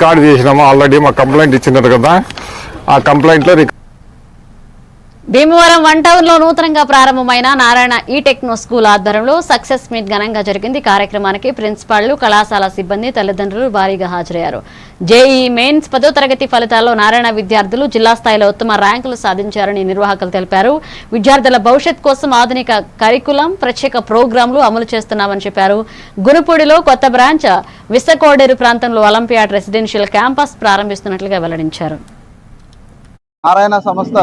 Record చేసినాము already మా complaint ఇచ్చినారు కదా ఆ కంప్లైంట్లో భీమవరం వన్ టౌన్ లో నూతనంగా ప్రారంభమైన నారాయణ ఈ టెక్నో స్కూల్ ఆధ్వర్యంలో సక్సెస్ మీట్ ఘనంగా జరిగింది. కార్యక్రమానికి ప్రిన్సిపాళ్లు, కళాశాల సిబ్బంది, తల్లిదండ్రులు భారీగా హాజరయ్యారు. జేఈఈ మెయిన్స్ 10వ తరగతి ఫలితాల్లో నారాయణ విద్యార్థులు జిల్లా స్థాయిలో ఉత్తమ ర్యాంకులు సాధించారని నిర్వాహకులు తెలిపారు. విద్యార్థుల భవిష్యత్ కోసం ఆధునిక కరికులం, ప్రత్యేక ప్రోగ్రాంలు అమలు చేస్తున్నామని చెప్పారు. గునుపూడిలో కొత్త బ్రాంచ్, విసకోడేరు ప్రాంతంలో ఒలింపియాడ్ రెసిడెన్షియల్ క్యాంపస్ ప్రారంభిస్తున్నట్లుగా వెల్లడించారు. నారాయణ సంస్థ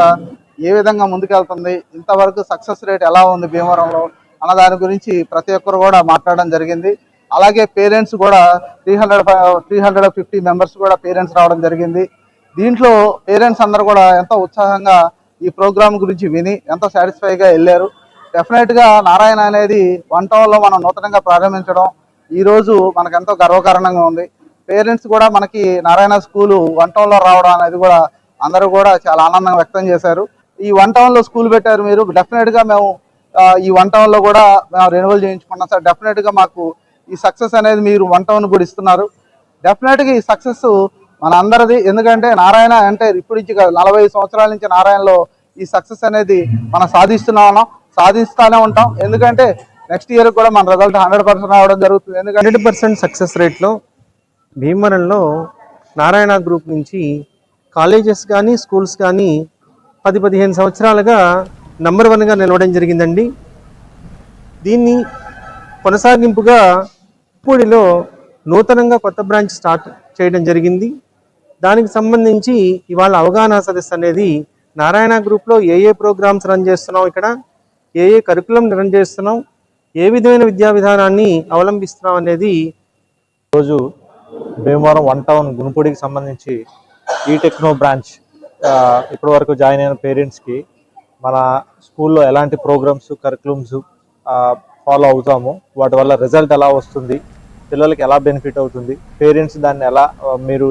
ఏ విధంగా ముందుకెళ్తుంది, ఇంతవరకు సక్సెస్ రేట్ ఎలా ఉంది భీమవరంలో అన్న దాని గురించి ప్రతి ఒక్కరు కూడా మాట్లాడడం జరిగింది. అలాగే పేరెంట్స్ కూడా 350 మెంబర్స్ కూడా పేరెంట్స్ రావడం జరిగింది. దీంట్లో పేరెంట్స్ అందరూ కూడా ఎంతో ఉత్సాహంగా ఈ ప్రోగ్రామ్ గురించి విని ఎంతో సాటిస్ఫైగా వెళ్ళారు. డెఫినెట్గా నారాయణ అనేది వన్ టౌన్లో మనం నూతనంగా ప్రారంభించడం ఈరోజు మనకు ఎంతో గర్వకారణంగా ఉంది. పేరెంట్స్ కూడా మనకి నారాయణ స్కూలు వన్ టౌన్లో రావడం అనేది కూడా అందరూ కూడా చాలా ఆనందంగా వ్యక్తం చేశారు. ఈ వన్ టౌన్లో స్కూల్ పెట్టారు మీరు, డెఫినెట్గా మేము ఈ వన్ టౌన్లో కూడా మేము రెన్యువల్ చేయించుకున్నాం సార్. డెఫినెట్గా మాకు ఈ సక్సెస్ అనేది మీరు వన్ టౌన్ కూడా ఇస్తున్నారు. డెఫినెట్గా ఈ సక్సెస్ మన అందరిది. ఎందుకంటే నారాయణ అంటే ఇప్పుడు నుంచి 40 సంవత్సరాల నుంచి నారాయణలో ఈ సక్సెస్ అనేది మనం సాధిస్తానే ఉంటాం. ఎందుకంటే నెక్స్ట్ ఇయర్ కూడా మన రిజల్ట్ 100% రావడం జరుగుతుంది. ఎందుకంటే 100% సక్సెస్ రేట్లో భీమవరంలో నారాయణ గ్రూప్ నుంచి కాలేజెస్ కానీ స్కూల్స్ కానీ 10-15 సంవత్సరాలుగా నంబర్ 1గా నిలవడం జరిగిందండి. దీన్ని కొనసాగింపుగా పూడిలో నూతనంగా కొత్త బ్రాంచ్ స్టార్ట్ చేయడం జరిగింది. దానికి సంబంధించి ఇవాళ అవగాహన సదస్సు అనేది నారాయణ గ్రూప్లో ఏ ప్రోగ్రామ్స్ రన్ చేస్తున్నాం, ఇక్కడ ఏ కరికులం రన్ చేస్తున్నాం, ఏ విధమైన విద్యా విధానాన్ని అవలంబిస్తున్నాం అనేది రోజు భీమవరం వన్ టౌన్ గునుపూడికి సంబంధించి ఈ టెక్నో బ్రాంచ్ ఇప్పటి వరకు జాయిన్ అయిన పేరెంట్స్కి మన స్కూల్లో ఎలాంటి ప్రోగ్రామ్స్, కరికులమ్స్ ఫాలో అవుతాము, వాటి వల్ల రిజల్ట్ ఎలా వస్తుంది, పిల్లలకి ఎలా బెనిఫిట్ అవుతుంది, పేరెంట్స్ దాన్ని ఎలా మీరు